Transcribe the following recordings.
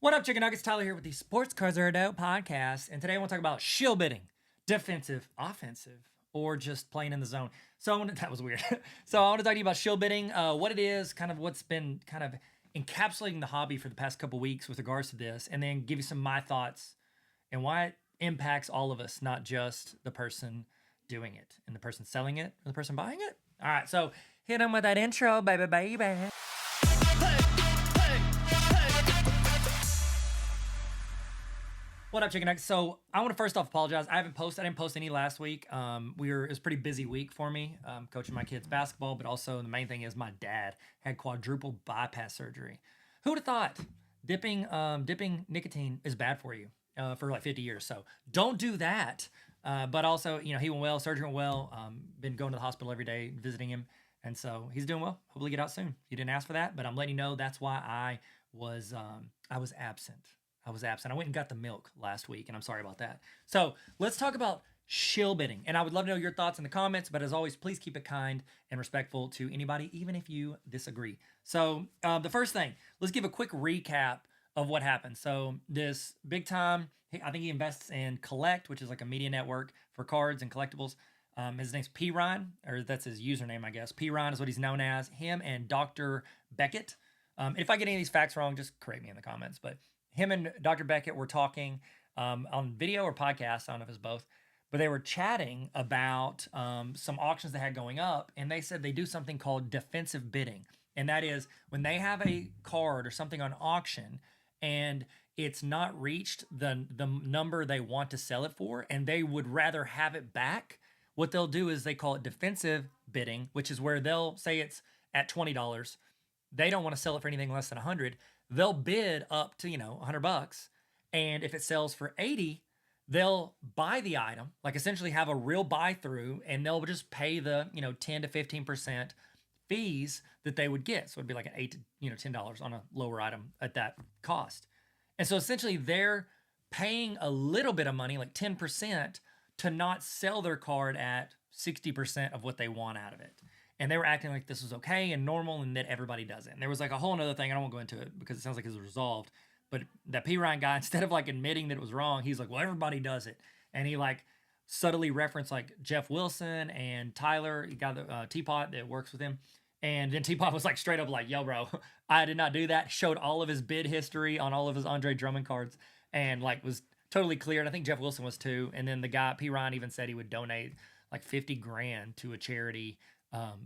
What up, Chicken Nuggets? Tyler here with the Sports Cards Are Dope podcast, and today I want to talk about shill bidding, defensive, offensive, or just playing in the zone. That was weird. So I want to talk to you about shill bidding, what it is, kind of what's been kind of encapsulating the hobby for the past couple weeks with regards to this, and then give you some of my thoughts and why it impacts all of us, not just the person doing it and the person selling it or the person buying it. All right, so hit them with that intro, baby. What up, Chicken Nuggets? So I want to first off apologize. I didn't post any last week. It was a pretty busy week for me, coaching my kids basketball, but also the main thing is my dad had quadruple bypass surgery. Who would have thought dipping nicotine is bad for you for like 50 years? So don't do that. But also, he went well, surgery went well. Been going to the hospital every day, visiting him, and so he's doing well. Hopefully, get out soon. You didn't ask for that, but I'm letting you know that's why I was absent. I went and got the milk last week, and I'm sorry about that. So let's talk about shill bidding. And I would love to know your thoughts in the comments, but as always, please keep it kind and respectful to anybody, even if you disagree. So the first thing, let's give a quick recap of what happened. So this big time, I think he invests in Collect, which is like a media network for cards and collectibles. His name's P. Ryan, or that's his username, I guess. P. Ryan is what he's known as. Him and Dr. Beckett. If I get any of these facts wrong, just correct me in the comments. But him and Dr. Beckett were talking on video or podcast. I don't know if it's both, but they were chatting about some auctions they had going up, and they said they do something called defensive bidding, and that is when they have a card or something on auction and it's not reached the number they want to sell it for, and they would rather have it back. What they'll do is they call it defensive bidding, which is where they'll say it's at $20. They don't want to sell it for anything less than $100. They'll bid up to, $100. And if it sells for $80, they'll buy the item, like essentially have a real buy through, and they'll just pay the, 10 to 15% fees that they would get. So it'd be like an $8 to $10 on a lower item at that cost. And so essentially they're paying a little bit of money, like 10%, to not sell their card at 60% of what they want out of it. And they were acting like this was okay and normal and that everybody does it. And there was like a whole other thing. I don't want to go into it because it sounds like it was resolved. But that P. Ryan guy, instead of like admitting that it was wrong, he's like, well, everybody does it. And he like subtly referenced like Jeff Wilson and Tyler, he got the Teapot that works with him. And then Teapot was like straight up like, yo, bro, I did not do that. Showed all of his bid history on all of his Andre Drummond cards and like was totally clear. And I think Jeff Wilson was too. And then the guy, P. Ryan, even said he would donate like 50 grand to a charity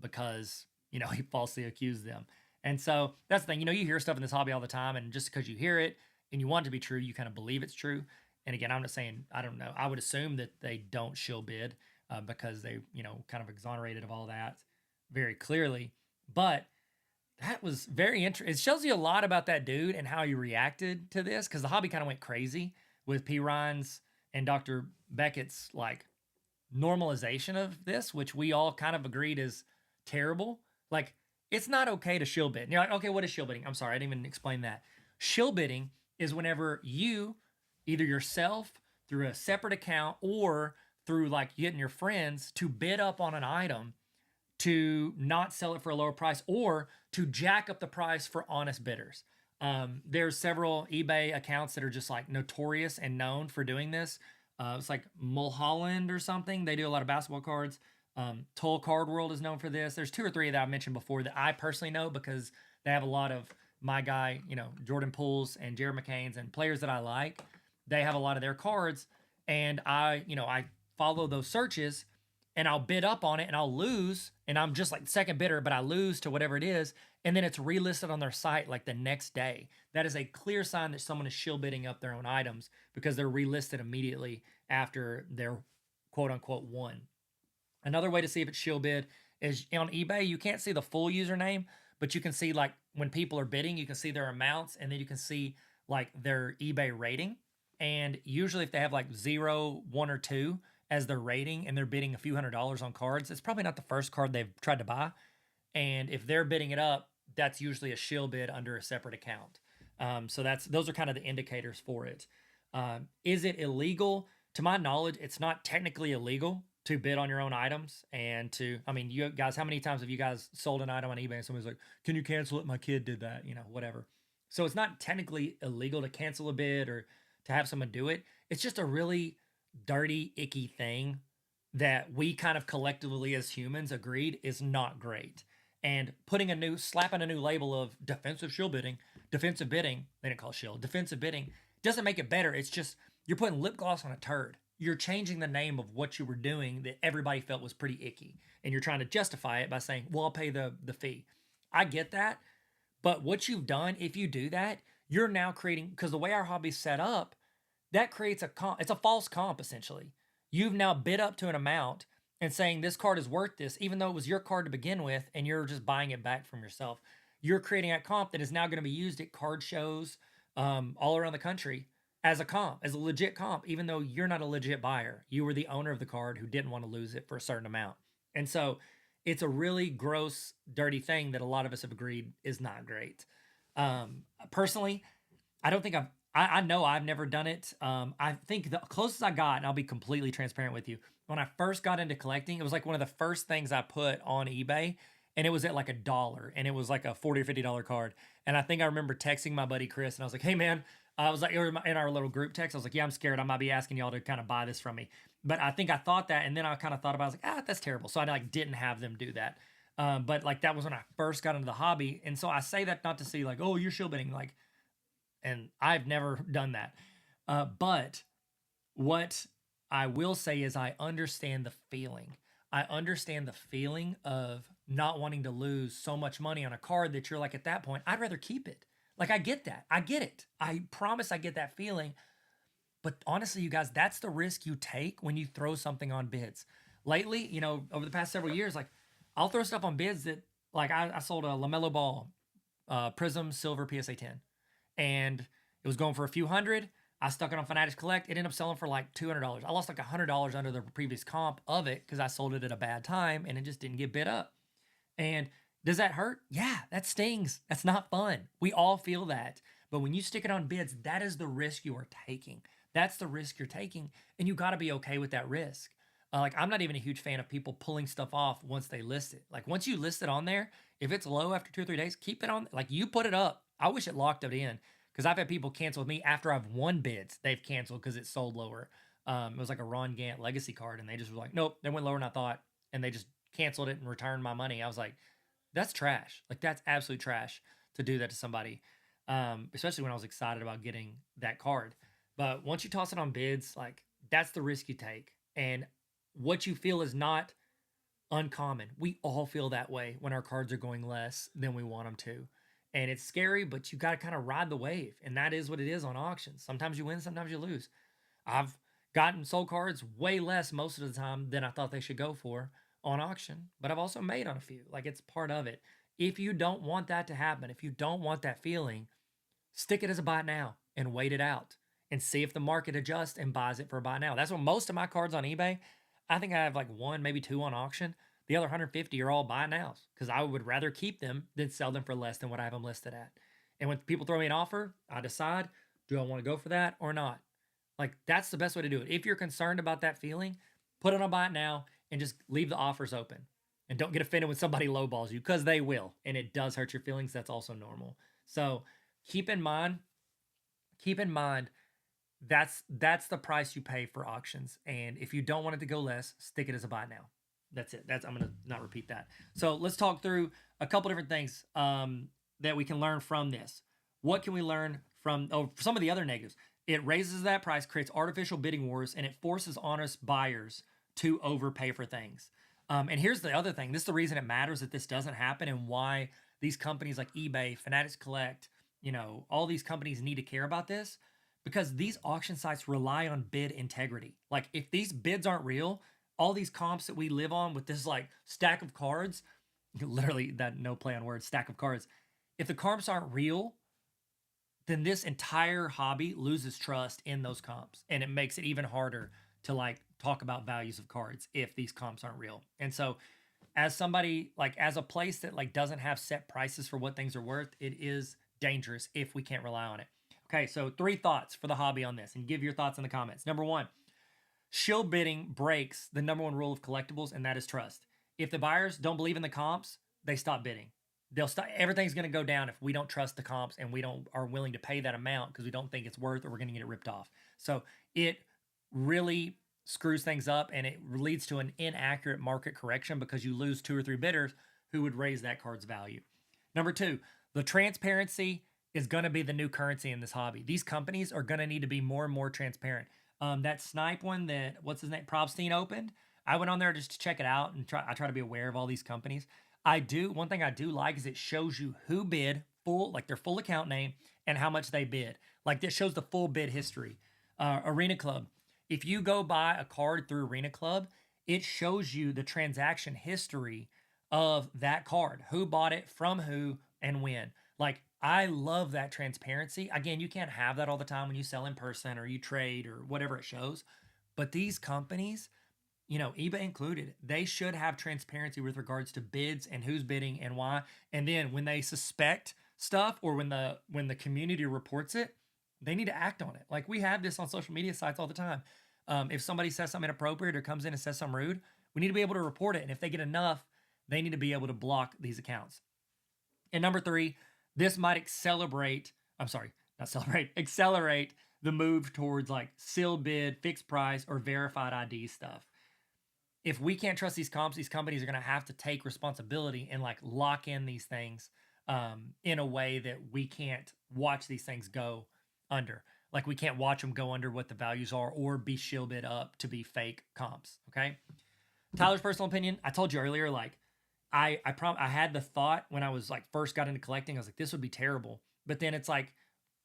because, he falsely accused them. And so that's the thing, you hear stuff in this hobby all the time, and just because you hear it and you want it to be true, you kind of believe it's true. And again, I'm not saying, I don't know. I would assume that they don't shill bid because they, kind of exonerated of all that very clearly. But that was very interesting. It shows you a lot about that dude and how he reacted to this, because the hobby kind of went crazy with P. Ryan's and Dr. Beckett's like normalization of this, which we all kind of agreed is terrible. Like, it's not okay to shill bid. And you're like, okay, what is shill bidding? I'm sorry, I didn't even explain that. Shill bidding is whenever you, either yourself, through a separate account, or through like getting your friends to bid up on an item to not sell it for a lower price, or to jack up the price for honest bidders. There's several eBay accounts that are just like notorious and known for doing this. It's like Mulholland or something. They do a lot of basketball cards. Toll Card World is known for this. There's 2 or 3 that I mentioned before that I personally know because they have a lot of my guy, Jordan Poole's and Jared McCain's and players that I like. They have a lot of their cards, and I follow those searches, and I'll bid up on it and I'll lose, and I'm just like second bidder, but I lose to whatever it is, and then it's relisted on their site like the next day. That is a clear sign that someone is shill bidding up their own items because they're relisted immediately after they're quote unquote won. Another way to see if it's shill bid is on eBay. You can't see the full username, but you can see like when people are bidding, you can see their amounts, and then you can see like their eBay rating. And usually if they have like 0, 1, or 2 as their rating and they're bidding a few $100s on cards, it's probably not the first card they've tried to buy. And if they're bidding it up, that's usually a shill bid under a separate account. So those are kind of the indicators for it. Is it illegal? To my knowledge, it's not technically illegal to bid on your own items and you guys, how many times have you guys sold an item on eBay and somebody's like, can you cancel it? My kid did that, whatever. So it's not technically illegal to cancel a bid or to have someone do it. It's just a really dirty, icky thing that we kind of collectively as humans agreed is not great. And slapping a new label of defensive bidding, they didn't call Shill, defensive bidding, doesn't make it better. It's just you're putting lip gloss on a turd. You're changing the name of what you were doing that everybody felt was pretty icky. And you're trying to justify it by saying, well, I'll pay the fee. I get that. But what you've done, if you do that, you're now creating, because the way our hobby's set up, that creates a comp. It's a false comp, essentially. You've now bid up to an amount and saying this card is worth this, even though it was your card to begin with, and you're just buying it back from yourself. You're creating a comp that is now going to be used at card shows all around the country as a comp, as a legit comp, even though you're not a legit buyer. You were the owner of the card who didn't want to lose it for a certain amount. And so it's a really gross, dirty thing that a lot of us have agreed is not great. Personally, I don't think I know I've never done it. I think the closest I got, and I'll be completely transparent with you, when I first got into collecting, it was like one of the first things I put on eBay, and it was at like $1, and it was like a $40 or $50 card. And I think I remember texting my buddy Chris, and I was like, "Hey man," I was like, in our little group text, I was like, "Yeah, I'm scared. I might be asking y'all to kind of buy this from me." But I think I thought that, and then I kind of thought about, it, I was like, that's terrible. So I like didn't have them do that. But like that was when I first got into the hobby, and so I say that not to say like, "Oh, you're shill bidding," like, and I've never done that. But what I will say is I understand the feeling. I understand the feeling of not wanting to lose so much money on a card that you're like, at that point, I'd rather keep it. Like, I get that. I get it. I promise I get that feeling. But honestly, you guys, that's the risk you take when you throw something on bids. Lately, over the past several years, like, I'll throw stuff on bids that, like, I sold a LaMelo Ball Prism Silver PSA 10, and it was going for a few hundred. I stuck it on Fanatics Collect. It ended up selling for like $200. I lost like $100 under the previous comp of it because I sold it at a bad time and it just didn't get bid up. And does that hurt? Yeah, that stings. That's not fun. We all feel that. But when you stick it on bids, that is the risk you are taking. That's the risk you're taking, and you got to be okay with that risk. Like, I'm not even a huge fan of people pulling stuff off once they list it. Like, once you list it on there, if it's low after 2 or 3 days, keep it on. Like, you put it up. I wish it locked it in, because I've had people cancel with me after I've won bids. They've canceled because it sold lower. It was like a Ron Gant legacy card, and they just were like, nope, they went lower than I thought, and they just canceled it and returned my money. I was like, that's trash. Like, that's absolute trash to do that to somebody, especially when I was excited about getting that card. But once you toss it on bids, like, that's the risk you take. And what you feel is not uncommon. We all feel that way when our cards are going less than we want them to. And it's scary, but you got to kind of ride the wave. And that is what it is on auctions. Sometimes you win, sometimes you lose. I've gotten sold cards way less most of the time than I thought they should go for on auction, but I've also made on a few. Like, it's part of it. If you don't want that to happen, if you don't want that feeling, stick it as a buy now and wait it out and see if the market adjusts and buys it for a buy now. That's what most of my cards on eBay, I think I have like 1, maybe 2 on auction. The other 150 are all buy nows because I would rather keep them than sell them for less than what I have them listed at. And when people throw me an offer, I decide, do I want to go for that or not? Like, that's the best way to do it. If you're concerned about that feeling, put it on buy it now and just leave the offers open. And don't get offended when somebody lowballs you, because they will. And it does hurt your feelings. That's also normal. So keep in mind, that's the price you pay for auctions. And if you don't want it to go less, stick it as a buy now. That's it. I'm gonna not repeat that. So let's talk through a couple different things that we can learn from this. What can we learn from some of the other negatives? It raises that price, creates artificial bidding wars, and it forces honest buyers to overpay for things. And here's the other thing. This is the reason it matters that this doesn't happen, and why these companies like eBay, Fanatics Collect, all these companies need to care about this, because these auction sites rely on bid integrity. Like, if these bids aren't real, all these comps that we live on with this like stack of cards, literally that no play on words, stack of cards. If the comps aren't real, then this entire hobby loses trust in those comps, and it makes it even harder to like talk about values of cards if these comps aren't real. And so, as somebody, like, as a place that like doesn't have set prices for what things are worth, it is dangerous if we can't rely on it. Okay, so 3 thoughts for the hobby on this, and give your thoughts in the comments. Number 1, shill bidding breaks the number 1 rule of collectibles, and that is trust. If the buyers don't believe in the comps, they stop bidding. everything's going to go down if we don't trust the comps and we don't are willing to pay that amount because we don't think it's worth or we're going to get it ripped off. So it really screws things up and it leads to an inaccurate market correction because you lose 2 or 3 bidders who would raise that card's value. Number 2, the transparency is going to be the new currency in this hobby. These companies are going to need to be more and more transparent. That Snipe one that, what's his name, Probstein opened, I went on there just to check it out and I try to be aware of all these companies. One thing I do like is it shows you who bid, their full account name and how much they bid. Like this shows the full bid history. Arena Club, if you go buy a card through Arena Club, it shows you the transaction history of that card, who bought it, from who, and when. Like, I love that transparency. Again, you can't have that all the time when you sell in person or you trade or whatever it shows. But these companies, eBay included, they should have transparency with regards to bids and who's bidding and why. And then when they suspect stuff or when the community reports it, they need to act on it. Like we have this on social media sites all the time. If somebody says something inappropriate or comes in and says something rude, we need to be able to report it. And if they get enough, they need to be able to block these accounts. And number 3, this might accelerate the move towards like sealed bid, fixed price, or verified ID stuff. If we can't trust these comps, these companies are going to have to take responsibility and like lock in these things in a way that we can't watch these things go under. Like we can't watch them go under what the values are or be shill bid up to be fake comps. Okay. Tyler's personal opinion. I told you earlier, like I had the thought when I was like first got into collecting, I was like, this would be terrible. But then it's like,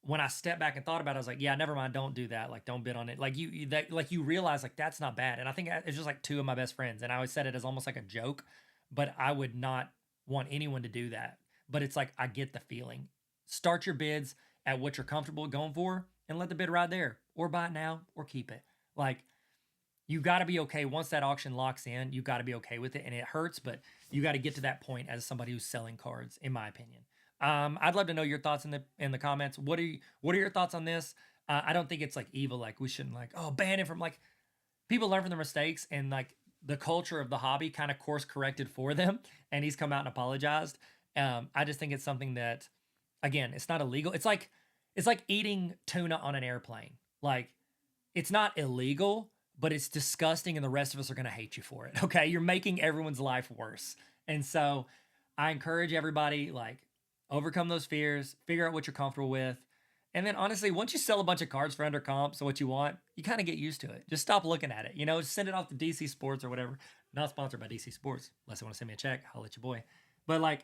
when I stepped back and thought about it, I was like, yeah, never mind. Don't do that. Like, don't bid on it. Like you realize like, that's not bad. And I think it's just like 2 of my best friends. And I always said it as almost like a joke, but I would not want anyone to do that. But it's like, I get the feeling. Start your bids at what you're comfortable going for and let the bid ride there, or buy it now or keep it. Like, you got to be okay. Once that auction locks in, you got to be okay with it. And it hurts, but you got to get to that point as somebody who's selling cards, in my opinion. I'd love to know your thoughts in the comments. What are your thoughts on this? I don't think it's like evil. Like we shouldn't like, ban it from, like, people learn from their mistakes, and like the culture of the hobby kind of course corrected for them. And he's come out and apologized. I just think it's something that, again, it's not illegal. It's like eating tuna on an airplane. Like, it's not illegal, but it's disgusting, and the rest of us are going to hate you for it. Okay. You're making everyone's life worse. And so I encourage everybody, like, overcome those fears, figure out what you're comfortable with. And then honestly, once you sell a bunch of cards for under comps, so what you want, you kind of get used to it. Just stop looking at it. Just send it off to DC Sports or whatever. Not sponsored by DC Sports. Unless they want to send me a check, I'll let your boy. But like,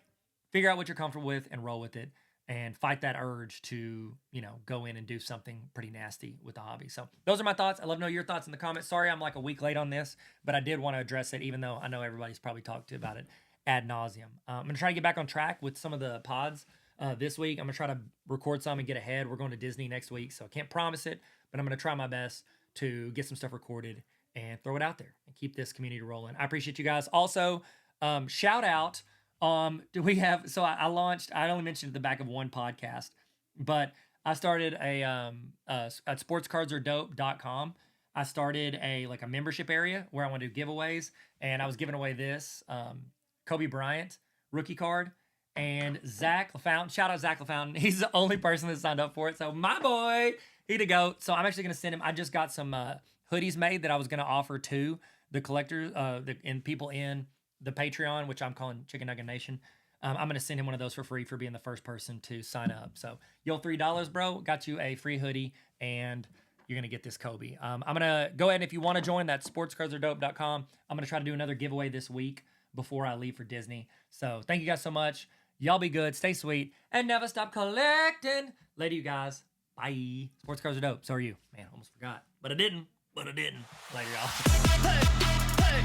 figure out what you're comfortable with and roll with it, and fight that urge to, go in and do something pretty nasty with the hobby. So those are my thoughts. I love to know your thoughts in the comments. Sorry, I'm like a week late on this, but I did want to address it, even though I know everybody's probably talked to about it ad nauseum. I'm going to try to get back on track with some of the pods this week. I'm going to try to record some and get ahead. We're going to Disney next week, so I can't promise it, but I'm going to try my best to get some stuff recorded and throw it out there and keep this community rolling. I appreciate you guys. Also, shout out. Do we have, so I launched, I only mentioned at the back of one podcast, but I started at sportscardsaredope.com. I started a membership area where I want to do giveaways, and I was giving away this Kobe Bryant rookie card, and Zach LaFountain. Shout out Zach LaFountain. He's the only person that signed up for it. So my boy, he to go. So I'm actually going to send him. I just got some hoodies made that I was going to offer to the collectors and people in the Patreon, which I'm calling Chicken Nugget Nation. I'm going to send him one of those for free for being the first person to sign up. So yo, $3, bro, got you a free hoodie, and you're going to get this Kobe. I'm going to go ahead, and if you want to join, that's sportscardsaredope.com. I'm going to try to do another giveaway this week before I leave for Disney. So thank you guys so much. Y'all be good, stay sweet, and never stop collecting. Later, you guys. Bye. Sports cards are dope. So are you. Man, I almost forgot. But I didn't. Later, y'all. Hey, hey.